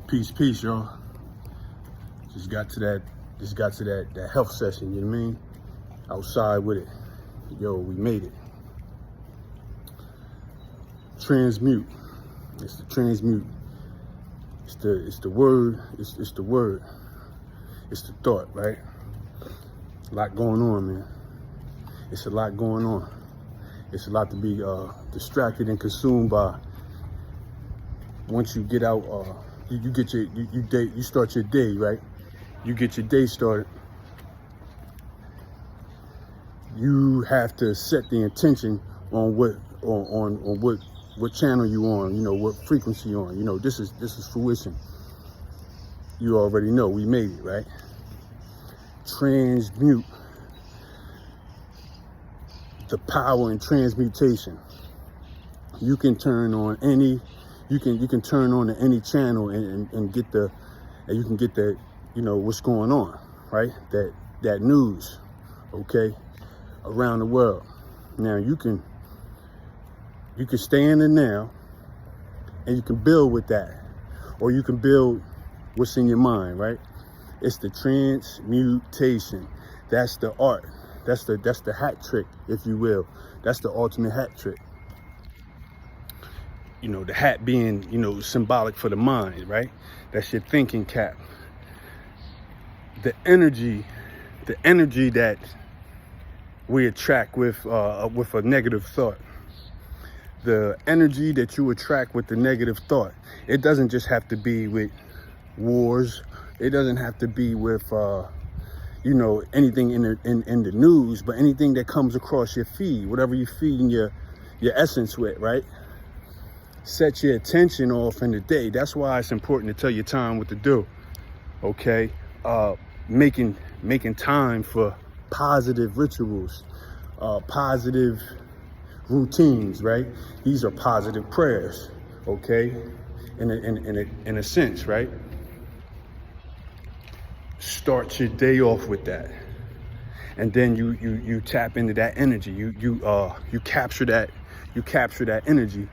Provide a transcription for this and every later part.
Peace, y'all. Just got to that health session, you know what I mean? Outside with it. Yo, we made it. Transmute. It's the transmute. It's the word. It's the word. It's the thought, right? A lot going on, man. It's a lot going on. It's a lot to be distracted and consumed by. Once you get out, you start your day, right? You get your day started. You have to set the intention on what channel you on, you know, what frequency you on. You know, this is fruition. You already know we made it, right? Transmute. The power in transmutation. You can turn on any, you can turn on to any channel and get the, and you can get the, you know, what's going on, right? That news, okay, around the world. Now you can stay in the now, and you can build with that, or you can build what's in your mind, right? It's the transmutation. That's the art. That's the hat trick, if you will. That's the ultimate hat trick. You know, the hat being, you know, symbolic for the mind, right? That's your thinking cap. The energy that we attract with a negative thought. The energy that you attract with the negative thought. It doesn't just have to be with wars. It doesn't have to be with you know, anything in the news, but anything that comes across your feed, whatever you feeding your essence with, right? Set your attention off in the day. That's why it's important to tell your time what to do. Okay, making time for positive rituals, positive routines, right? These are positive prayers. Okay, in a sense, right? Start your day off with that, and then you tap into that energy. You capture that energy,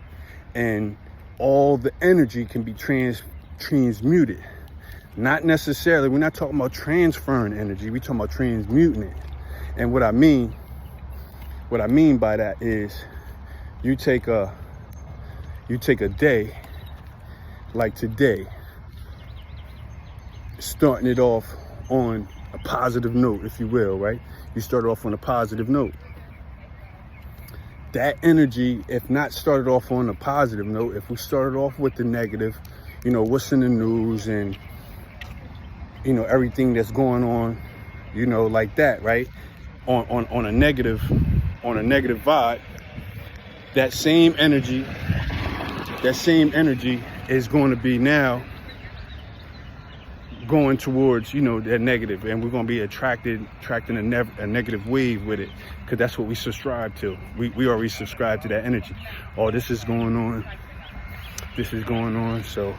and all the energy can be transmuted. Not necessarily. We're not talking about transferring energy. We're talking about transmuting it. And what I mean by that is, you take a day like today, starting it off on a positive note, if you will, right? You start off on a positive note. That energy, if not started off on a positive note, if we started off with the negative, you know, what's in the news and, you know, everything that's going on, you know, like that, right? On a negative vibe, that same energy is going to be now going towards, you know, that negative, and we're going to be attracting a negative wave with it, because that's what we subscribe to. We already subscribe to that energy. Oh, this is going on, so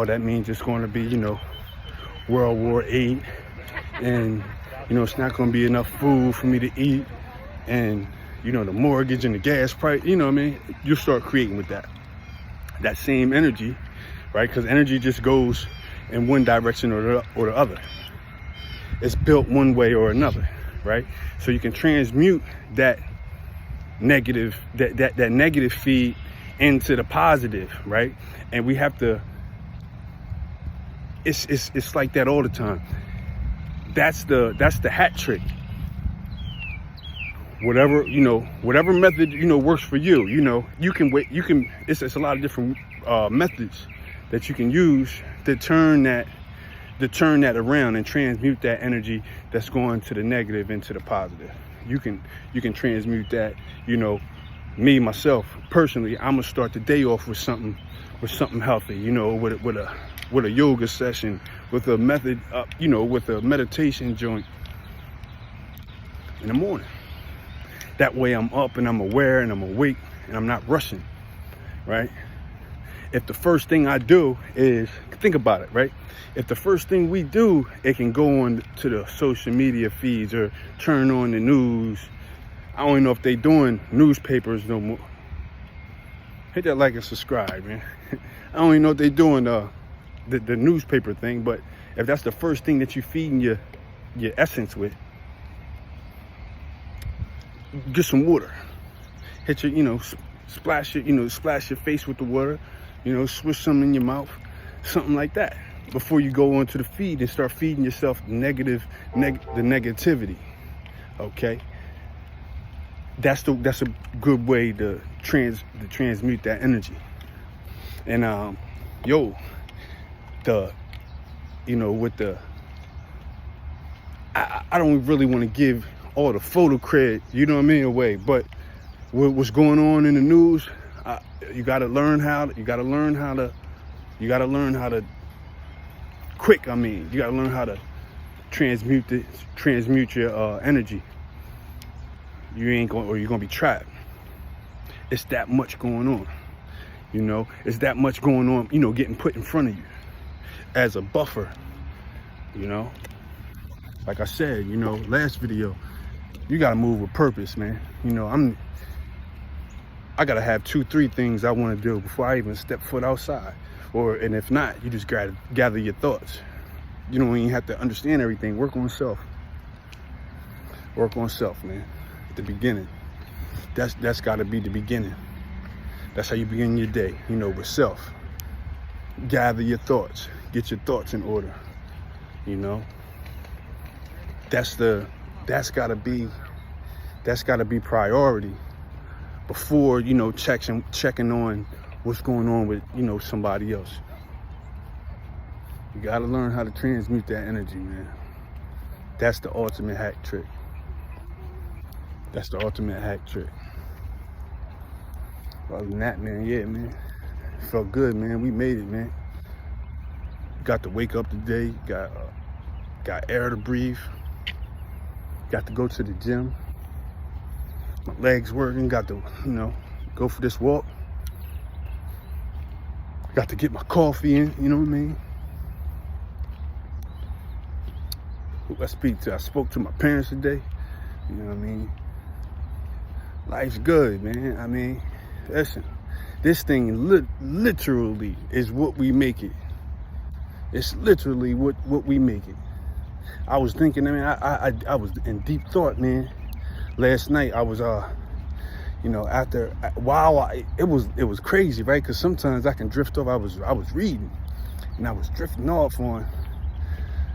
that means it's going to be, you know, World War VIII, and, you know, it's not going to be enough food for me to eat, and, you know, the mortgage and the gas price, you know what I mean? You start creating with that same energy, right? Because energy just goes in one direction or the other. It's built one way or another, right? So you can transmute that negative feed into the positive, right? And we have to. It's like that all the time. That's the hat trick. Whatever method, you know, works for you. You know, it's a lot of different methods that you can use to turn that around and transmute that energy that's going to the negative into the positive. You can transmute that. You know, me myself personally, I'm gonna start the day off with something healthy. You know, with a yoga session, with a method, you know, with a meditation joint in the morning. That way I'm up and I'm aware and I'm awake and I'm not rushing, right? If the first thing I do is, think about it, right? If the first thing we do, it can go on to the social media feeds or turn on the news. I don't even know if they doing newspapers no more. Hit that like and subscribe, man. I don't even know if they doing the newspaper thing, but if that's the first thing that you're feeding your essence with, get some water. Hit your, splash your face with the water, swish some in your mouth, something like that, before you go onto the feed and start feeding yourself the negativity. Okay, that's a good way to transmute that energy. And I don't really want to give all the photo cred, away, but what's going on in the news, you got to learn how to transmute your energy. You're gonna be trapped. It's that much going on. It's that much going on, getting put in front of you as a buffer. Like I said, last video, you gotta move with purpose, man. I gotta have 2-3 things I want to do before I even step foot outside. And if not, you just gotta gather your thoughts. You don't even have to understand everything. Work on self. Work on self, man. At the beginning. That's gotta be the beginning. That's how you begin your day, with self. Gather your thoughts. Get your thoughts in order. That's gotta be priority before, checking on what's going on with, somebody else. You gotta learn how to transmute that energy, man. That's the ultimate hack trick. Other than that, man, yeah, man. Felt good, man. We made it, man. Got to wake up today. Got air to breathe. Got to go to the gym. My legs working. Got to, go for this walk. Got to get my coffee in, you know what I mean? Who I speak to? I spoke to my parents today. You know what I mean? Life's good, man. Listen, this thing literally is what we make it. It's literally what we make it. I was thinking, I was in deep thought, man. Last night I was, it was crazy, right? Because sometimes I can drift off. I was reading, and I was drifting off on.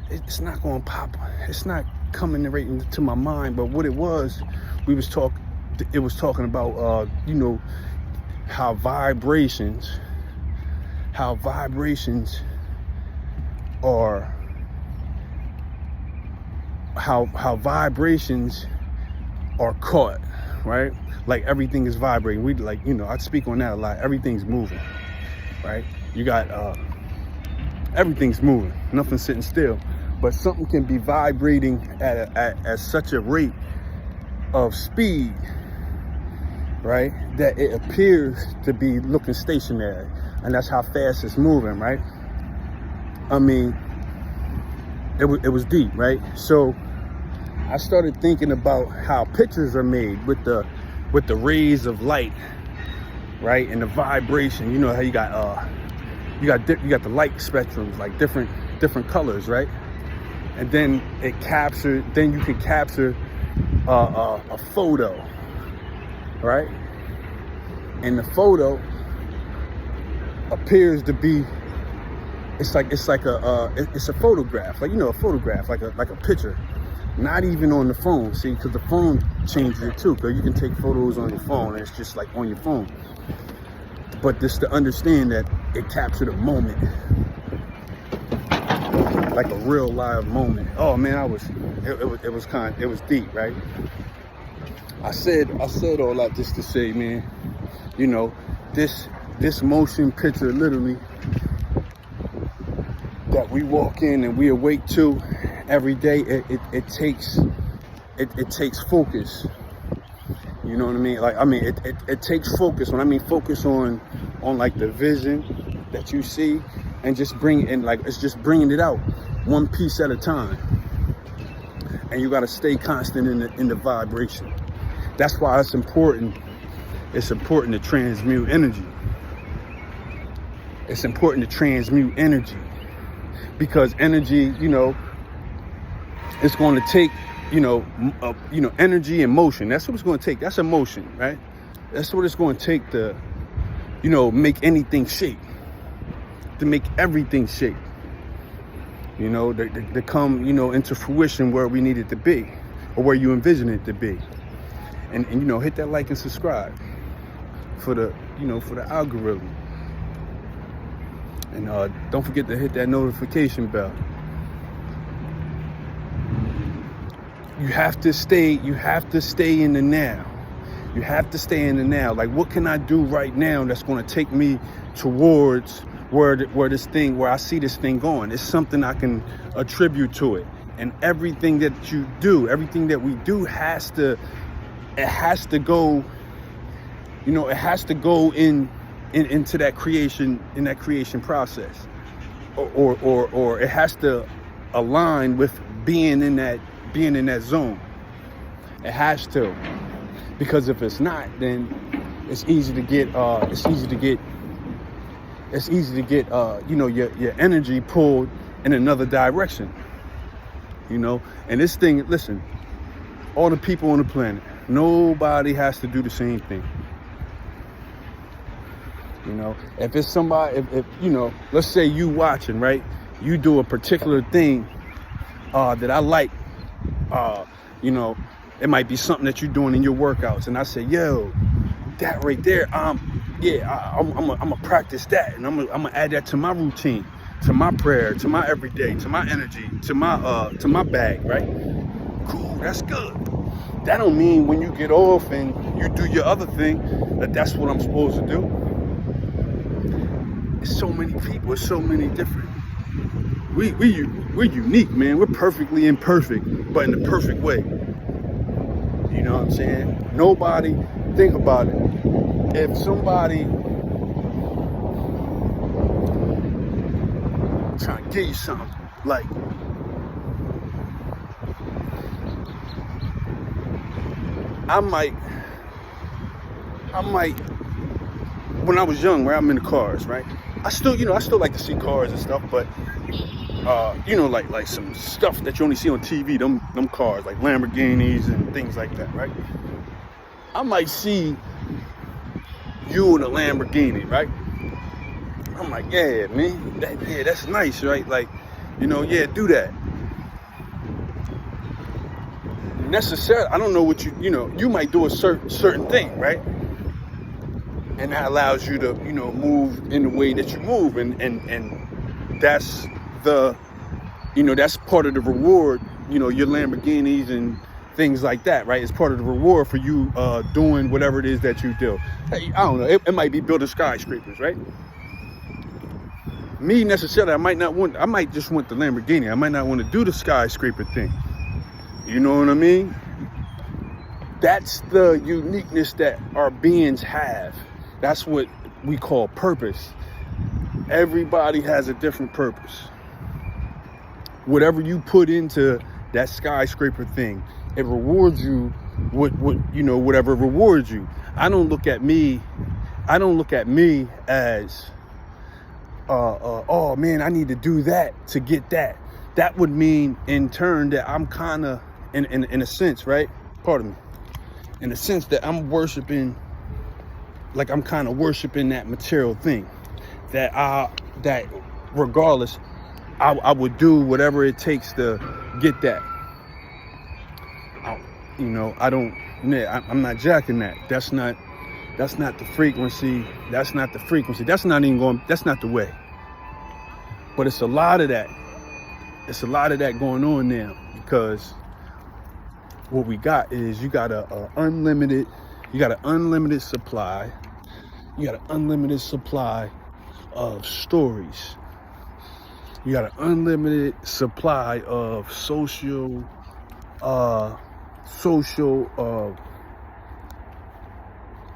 It's not going to pop. It's not coming right into my mind. But what it was, it was talking about, how vibrations are. How vibrations are caught, right? Like everything is vibrating. I speak on that a lot. Everything's moving, right? You got everything's moving. Nothing's sitting still. But something can be vibrating at such a rate of speed, right, that it appears to be looking stationary, and that's how fast it's moving, right? It was deep, right? So I started thinking about how pictures are made with the rays of light, right, and the vibration. You know how you got the light spectrums, like different colors, right? And then you can capture a photo, right? And the photo appears to be, it's a photograph, a photograph, like a picture. Not even on the phone, see, because the phone changes it too, because you can take photos on your phone, and it's just like on your phone. But just to understand that it captured a moment, like a real live moment. Oh man, it was deep, right? I said all that just to say, man, this motion picture literally that we walk in and we awake to every day, it takes focus. You know what I mean? It takes focus. When I mean focus on like the vision that you see, and just it's just bringing it out one piece at a time. And you got to stay constant in the vibration. That's why it's important. It's important to transmute energy. It's important to transmute energy. because energy, it's going to take, energy and motion. That's what it's going to take. That's emotion, right? That's what it's going to take to, make anything shape, to make everything shape, to come, into fruition where we need it to be, or where you envision it to be. And hit that like and subscribe for the, for the algorithm. And don't forget to hit that notification bell. You have to stay in the now. You have to stay in the now. Like, what can I do right now that's going to take me towards where I see this thing going? It's something I can attribute to it. And everything that you do, everything that we do has to go, it has to go into that creation process, or it has to align with being in that zone. It has to, because if it's not, then it's easy to get your energy pulled in another direction. And this thing, listen, all the people on the planet, nobody has to do the same thing. If it's somebody, if let's say you watching, right? You do a particular thing that I like, it might be something that you're doing in your workouts, and I say, yo, that right there, I'm gonna practice that, and I'm gonna add that to my routine, to my prayer, to my everyday, to my energy, to my bag, right? Cool, that's good. That don't mean when you get off and you do your other thing that's what I'm supposed to do. It's so many people, it's so many different. We're unique, man. We're perfectly imperfect, but in the perfect way. You know what I'm saying? Nobody, think about it. If somebody trying to give you something, like, I might, when I was young, where I'm in the cars, right? I still like to see cars and stuff, but like some stuff that you only see on TV, them cars, like Lamborghinis and things like that, right? I might see you in a Lamborghini, right? I'm like, yeah, man, that's nice, right? Like, yeah, do that. Necessarily, I don't know what you might do a certain thing, right? And that allows you to, move in the way that you move, and that's that's part of the reward, your Lamborghinis and things like that, right? It's part of the reward for you doing whatever it is that you do. Hey, I don't know, it might be building skyscrapers, right? Me, necessarily, I might just want the Lamborghini. I might not want to do the skyscraper thing. You know what I mean? That's the uniqueness that our beings have. That's what we call purpose. Everybody has a different purpose. Whatever you put into that skyscraper thing, it rewards you whatever rewards you. I don't look at me as oh man, I need to do that to get that. That would mean in turn that I'm kind of in a sense, right? Pardon me. In a sense that I'm worshiping, like I'm kind of worshiping that material thing, that regardless, I would do whatever it takes to get that. I'm not jacking that. That's not the frequency. That's not the frequency. That's not the way. But it's a lot of that. It's a lot of that going on now, because what we got is you got an unlimited supply. You got an unlimited supply of stories. You got an unlimited supply of social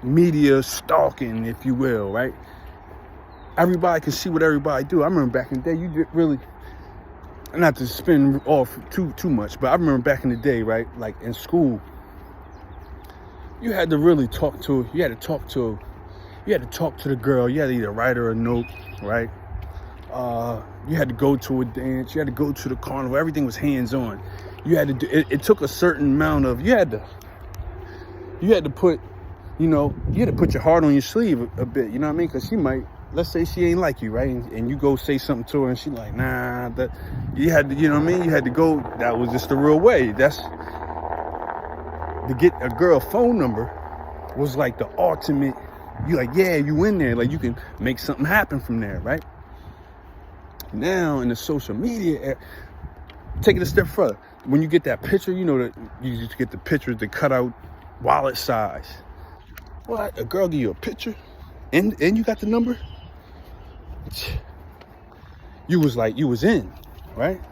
media stalking, if you will, right? Everybody can see what everybody do. I remember back in the day, you did really, not to spin off too much, but I remember back in the day, right? Like in school, you had to really talk to the girl. You had to either write her a note, right? You had to go to a dance. You had to go to the carnival. Everything was hands-on. You had to do it. Took a certain amount of, you had to put, you had to put your heart on your sleeve a bit, you know what I mean? Because she might, let's say she ain't like you, right? And you go say something to her and she like, nah, that, you had to, you know what I mean? You had to go, that was just the real way. That's, to get a girl phone number was like the ultimate, you like, yeah, you in there. Like you can make something happen from there, right? Now in the social media, take it a step further. When you get that picture, that you just get the picture, the cutout wallet size. What? A girl give you a picture and you got the number? You was in, right?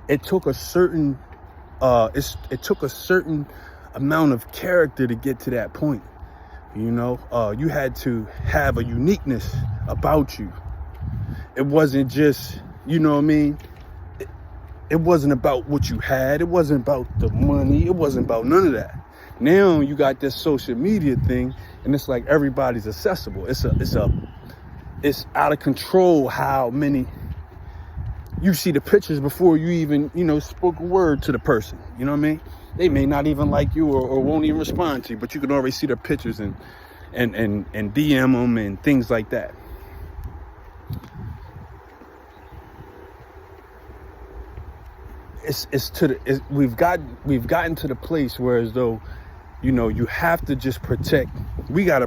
It took a certain amount of character to get to that point. You had to have a uniqueness about you. It wasn't just, you know what I mean? It wasn't about what you had. It wasn't about the money. It wasn't about none of that. Now you got this social media thing, and it's like everybody's accessible. It's out of control how many you see the pictures before you even, spoke a word to the person. You know what I mean? They may not even like you or won't even respond to you, but you can already see their pictures and DM them and things like that. We've gotten to the place where as though, you have to just protect. We gotta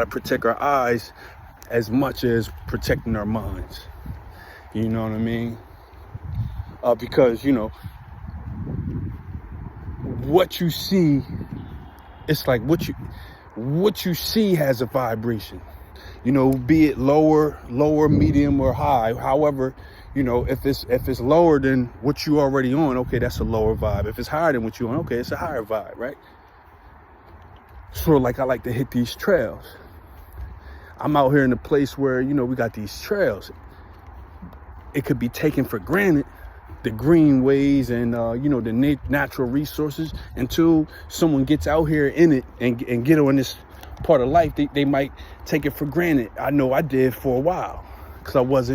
protect our eyes as much as protecting our minds. You know what I mean? Because what you see, it's like what you see has a vibration. Be it lower, medium, or high. However, if it's lower than what you already on, okay, that's a lower vibe. If it's higher than what you on, okay, it's a higher vibe, right? So like I like to hit these trails. I'm out here in a place where, we got these trails. It could be taken for granted, the greenways and, the natural resources, until someone gets out here in it and get on this part of life. They might take it for granted. I know I did for a while, because I was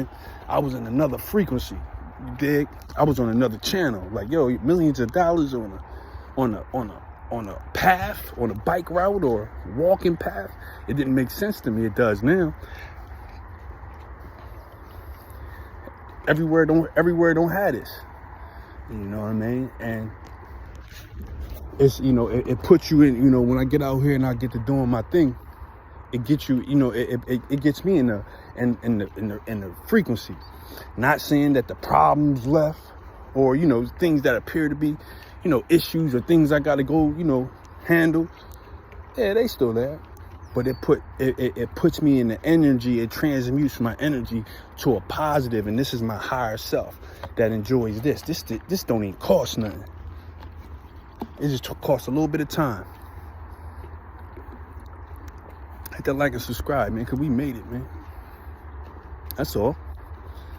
in another frequency. You dig? I was on another channel. Like, yo, millions of dollars on a path, on a bike route or walking path. It didn't make sense to me. It does now. Everywhere don't have this. You know what I mean? And it's, it puts you in, when I get out here and I get to doing my thing, it gets you, it gets me in the frequency. Not saying that the problems left, or, things that appear to be, issues or things I got to go, handle. Yeah, they still there. But it puts me in the energy. It transmutes my energy to a positive, and this is my higher self that enjoys this. This don't even cost nothing. It just costs a little bit of time. Hit that like and subscribe, man, because we made it, man. That's all.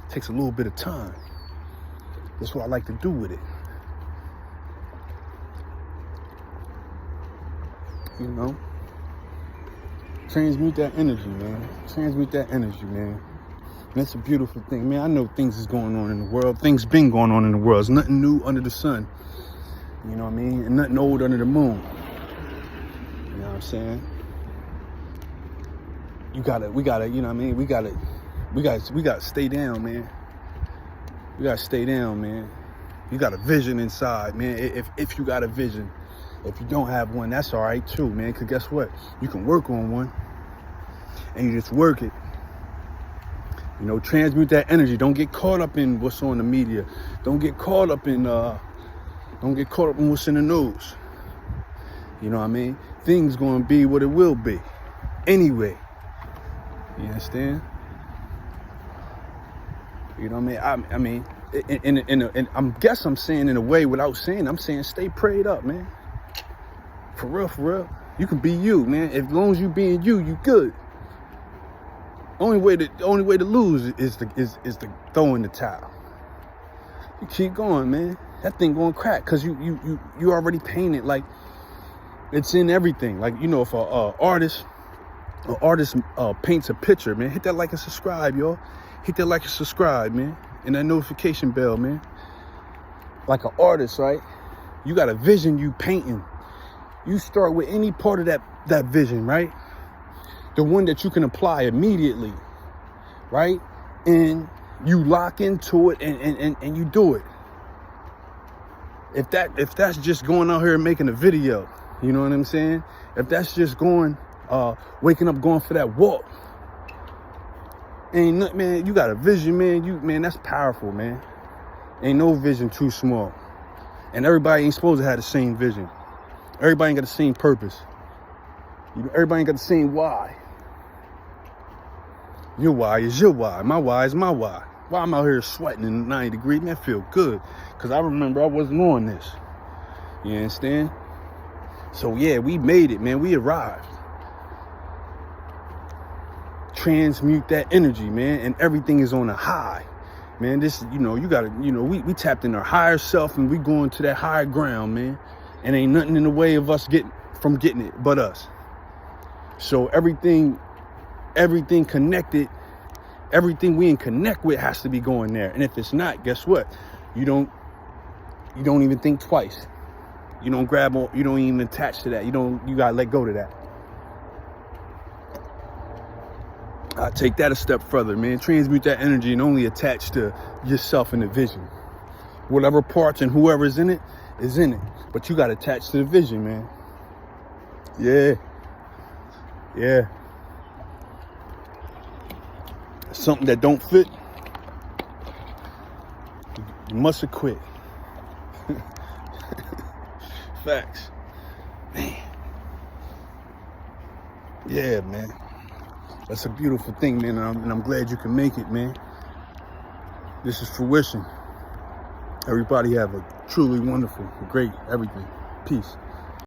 It takes a little bit of time. That's what I like to do with it. Transmute that energy, man. Transmute that energy, man. And that's a beautiful thing, man. I know things is going on in the world. Things been going on in the world. There's nothing new under the sun. You know what I mean? And nothing old under the moon. You know what I'm saying? We gotta, you know what I mean? We gotta stay down, man. We gotta stay down, man. You got a vision inside, man. If you got a vision. If you don't have one, that's all right too, man. Because guess what? You can work on one, and you just work it. Transmute that energy. Don't get caught up in what's on the media. Don't get caught up in what's in the news. You know what I mean? Things gonna be what it will be. Anyway, you understand? You know what I mean? I guess I'm saying in a way without saying. I'm saying stay prayed up, man. For real. You can be you, man. As long as you being you, you good. Only way to lose is to throw in the towel. You keep going, man. That thing gonna crack, cause you already painted, like it's in everything. Like, if an artist paints a picture, man, hit that like and subscribe, y'all. hit that like and subscribe, man. And that notification bell, man. Like an artist, right? You got a vision you painting. You start with any part of that vision, right? The one that you can apply immediately, right? And you lock into it and you do it. If that's just going out here and making a video, you know what I'm saying? If that's just going, waking up, going for that walk, ain't nothing, man. You got a vision, man. Man, that's powerful, man. Ain't no vision too small. And everybody ain't supposed to have the same vision. Everybody ain't got the same purpose. Everybody ain't got the same why. Your why is your why. My why is my why. Why I'm out here sweating in 90 degrees, man, I feel good. Because I remember I wasn't on this. You understand? So, yeah, we made it, man. We arrived. Transmute that energy, man. And everything is on a high. Man, this, you got to, we tapped in our higher self and we going to that higher ground, man. And ain't nothing in the way of us getting it but us. So everything connected, everything we in connect with has to be going there. And if it's not, guess what? You don't even think twice. You don't grab on, you don't even attach to that. You gotta let go to that. I take that a step further, man. Transmute that energy and only attach to yourself and the vision. Whatever parts and whoever is in it. But you gotta attach to the vision, man. Yeah. Something that don't fit, you must have quit. Facts. Man. Yeah, man. That's a beautiful thing, man. And I'm glad you can make it, man. This is fruition. Everybody have a truly wonderful, great everything. Peace.